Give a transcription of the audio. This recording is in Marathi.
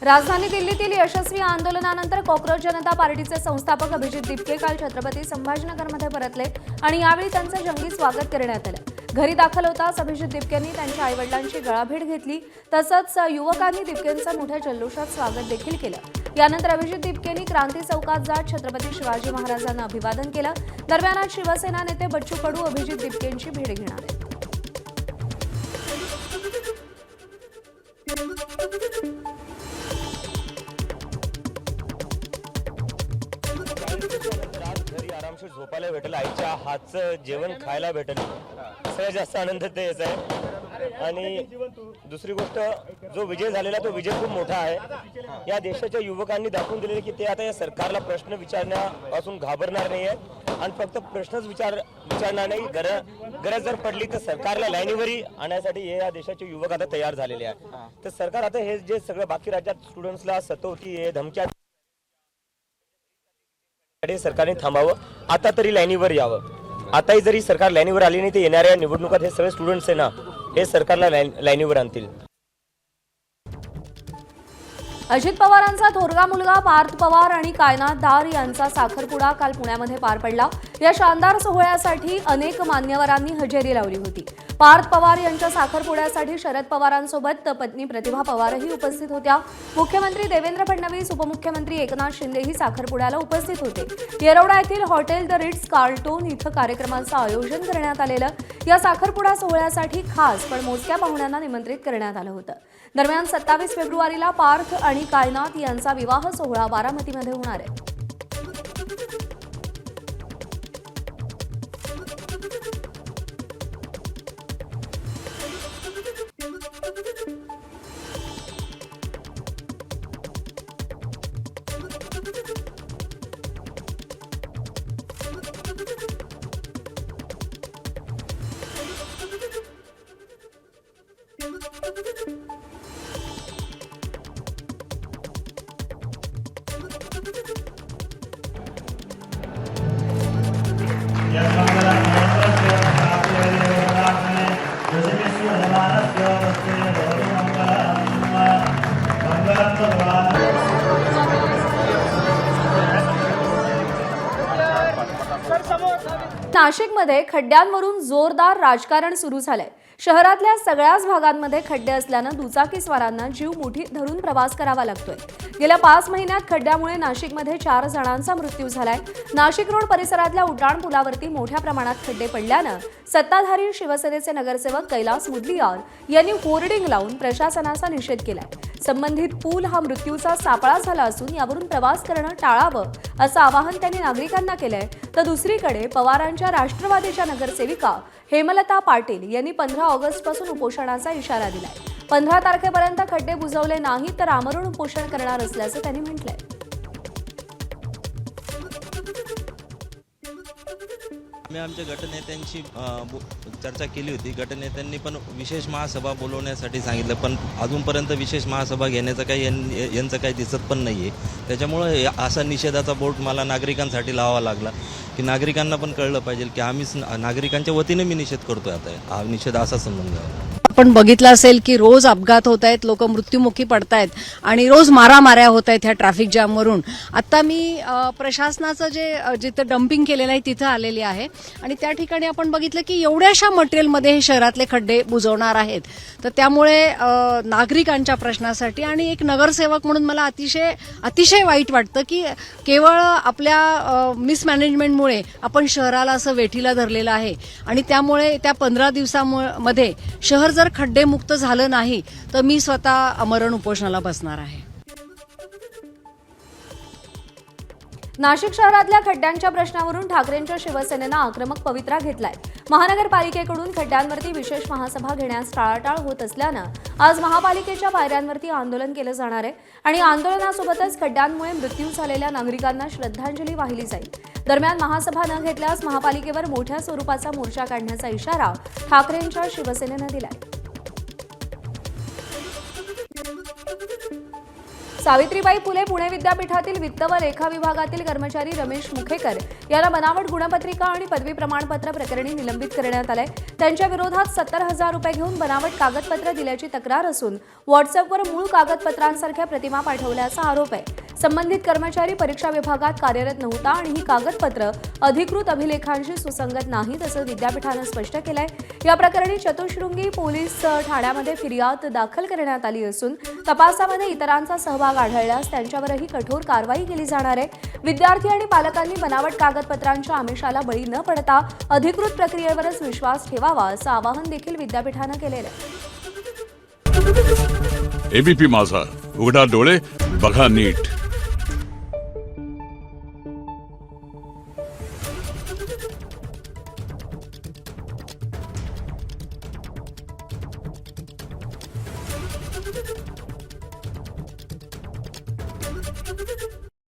राजधानी दिल्लीतील यशस्वी आंदोलनानंतर कॉक्रोच जनता पार्टीचे संस्थापक अभिजित दिपके काल छत्रपती संभाजीनगरमध्ये परतले आणि यावेळी त्यांचं जंगी स्वागत करण्यात आलं। घरी दाखल होताच अभिजित दिपकेंनी त्यांच्या आईवडिलांची गळाभेट घेतली, तसंच युवकांनी दिपकेंचं मोठ्या जल्लोषात स्वागत देखील केलं। यानंतर अभिजित दिपकेंनी क्रांती चौकात जात छत्रपती शिवाजी महाराजांना अभिवादन केलं। दरम्यान आज शिवसेना नेते बच्चू कडू अभिजित दिपकेंची भेट घेणार आहेत। घरी आरामशीर झोपायला भेटेल, आईच्या हातचं जेवण खायला भेटेल, सगळ्यात जास्त आनंद ते याचा आहे। आणि दुसरी गोष्ट, जो विजय झालेला तो विजय खूप मोठा आहे। या देशाच्या युवकांनी दाखवून दिले की ते आता या सरकारला प्रश्न विचारण्यापासून घाबरणार नाही आहेत आणि फक्त प्रश्नच विचारणार नाही, गरज जर पडली तर सरकारला लाईनीवरी आणण्यासाठी हे या देशाचे युवक आता तयार झालेले आहेत। तर सरकार आता हे जे सगळं बाकी राज्यात स्टुडंट्सला सतवती हे धमक्या सरकारने थांबावं, आता तरी लाईनीवर यावं। आताही जरी सरकार लाईनीवर आली नाही तर येणाऱ्या निवडणुकात हे सगळे स्टुडंट्स आहे ना, हे सरकारला लाईनीवर आणतील। अजित पवारांचा थोरगा मुलगा पार्थ पवार आणि कायनाथ दार यांचा साखरपुडा काल पुण्यामध्ये पार पडला। या शानदार सोहळ्यासाठी अनेक मान्यवरांनी हजेरी लावली होती। पार्थ पवार यांच्या साखरपुड्यासाठी शरद पवारांसोबत पत्नी प्रतिभा पवारही उपस्थित होत्या। मुख्यमंत्री देवेंद्र फडणवीस, उपमुख्यमंत्री एकनाथ शिंदेही साखरपुड्याला उपस्थित होते। येरवडा येथील हॉटेल द रिट्स कार्लटोन इथं कार्यक्रमाचं आयोजन करण्यात आलेलं। या साखरपुडा सोहळ्यासाठी खास पण मोजक्या पाहुण्यांना निमंत्रित करण्यात आलं होतं। दरम्यान 27 फेब्रुवारीला पार्थ आणि कायनाथ यांचा विवाह सोहळा बारामतीमध्ये होणार आहे। नाशिकमध्ये खड्ड्यांवरून जोरदार राजकारण सुरू झालंय। शहरातल्या सगळ्याच भागांमध्ये खड्डे असल्यानं दुचाकीस्वारांना जीव मुठीत धरून प्रवास करावा लागतोय। गेल्या 5 महिन्यात खड्ड्यामुळे नाशिकमध्ये 4 जणांचा मृत्यू झालाय। नाशिक रोड परिसरातल्या उड्डाण पुलावरती मोठ्या प्रमाणात खड्डे पडल्यानं सत्ताधारी शिवसेनेचे नगरसेवक कैलास मुदलियार यांनी होर्डिंग लावून प्रशासनाचा निषेध केलाय। संबंधित पूल हा मृत्यूचा सापळा झाला असून यावरून प्रवास करणं टाळावं असं आवाहन त्यांनी नागरिकांना केलंय। तर दुसरीकडे पवारांच्या राष्ट्रवादीच्या नगरसेविका हेमलता पाटील यांनी 15 ऑगस्टपासून उपोषणाचा इशारा दिलाय। 15 तारखेपर्यंत खड्डे बुजवले नाही तर आमरण उपोषण करणार असल्याचं त्यांनी म्हटलंय। आम्ही आमच्या गटनेत्यांशी चर्चा केली होती। गटनेत्यांनी पण विशेष महासभा बोलवण्यासाठी सांगितलं, पण अजूनपर्यंत विशेष महासभा घेण्याचं काही यांचं काही दिसत पण नाही आहे। त्याच्यामुळे असा निषेधाचा बोर्ड मला नागरिकांसाठी लावावा लागला की नागरिकांना पण कळलं पाहिजे की आम्हीच नागरिकांच्या वतीने मी निषेध करतोय। आता हा निषेध असा समजून घ्यावा। आपण बघितलं असेल की रोज अपघात होत आहेत, लोक मृत्युमुखी पडतायत आणि रोज मारामाऱ्या होत आहेत ह्या ट्रॅफिक जॅमवरून। आता मी प्रशासनाचं जिथं डम्पिंग केलेलं आहे तिथं आलेली आहे आणि त्या ठिकाणी आपण बघितलं की एवढ्याशा मटेरियलमध्ये हे शहरातले खड्डे बुजवणार आहेत। तर त्यामुळे नागरिकांच्या प्रश्नासाठी आणि एक नगरसेवक म्हणून मला अतिशय वाईट वाटतं की केवळ आपल्या मिसमॅनेजमेंटमुळे आपण शहराला असं वेठीला धरलेलं आहे आणि त्यामुळे त्या 15 दिवसामध्ये शहर जर खड्डेमुक्त झालं नाही तर मी स्वतः आमरण उपोषणाला बसणार आहे। नाशिक शहरातल्या खड्ड्यांच्या प्रश्नावरून ठाकरेंच्या शिवसेनेनं आक्रमक पवित्रा घेतलाय। महानगरपालिकेकडून खड्ड्यांवरती विशेष महासभा घेण्यास टाळाटाळ होत असल्यानं आज महापालिकेच्या पायऱ्यांवरती आंदोलन केलं जाणार आहे आणि आंदोलनासोबतच खड्ड्यांमुळे मृत्यू झालेल्या नागरिकांना श्रद्धांजली वाहिली जाईल। दरम्यान महासभा न घेतल्यास महापालिकेवर मोठ्या स्वरूपाचा मोर्चा काढण्याचा इशारा ठाकरेंच्या शिवसेनेनं दिलाय। सावित्रीबाई फुले पुणे विद्यापीठातील वित्त व लेखा विभागातील कर्मचारी रमेश मुखेकर यांना बनावट गुणपत्रिका आणि पदवी प्रमाणपत्र प्रकरणी निलंबित करण्यात आलंय. त्यांच्या विरोधात 70,000 रुपये घेऊन बनावट कागदपत्र दिल्याची तक्रार असून व्हॉट्सअपवर मूळ कागदपत्रांसारख्या प्रतिमा पाठवल्याचा आरोप आहे. संबंधित कर्मचारी परीक्षा विभागात कार्यरत नव्हता आणि ही कागदपत्र अधिकृत अभिलेखांशी सुसंगत नाहीत असं विद्यापीठानं स्पष्ट केलंय. या प्रकरणी चतुश्रृंगी पोलीस ठाण्यामध्ये फिर्याद दाखल करण्यात आली असून तपासामध्ये इतरांचा सहभाग आढळल्यास त्यांच्यावरही कठोर कारवाई केली जाणार आहे. विद्यार्थी आणि पालकांनी बनावट कागदपत्रांच्या आमिषाला बळी न पडता अधिकृत प्रक्रियेवरच विश्वास ठेवावा असं आवाहन देखील विद्यापीठानं केलेलं आहे. एबीपी माझा, उघडा डोळे बघा नीट.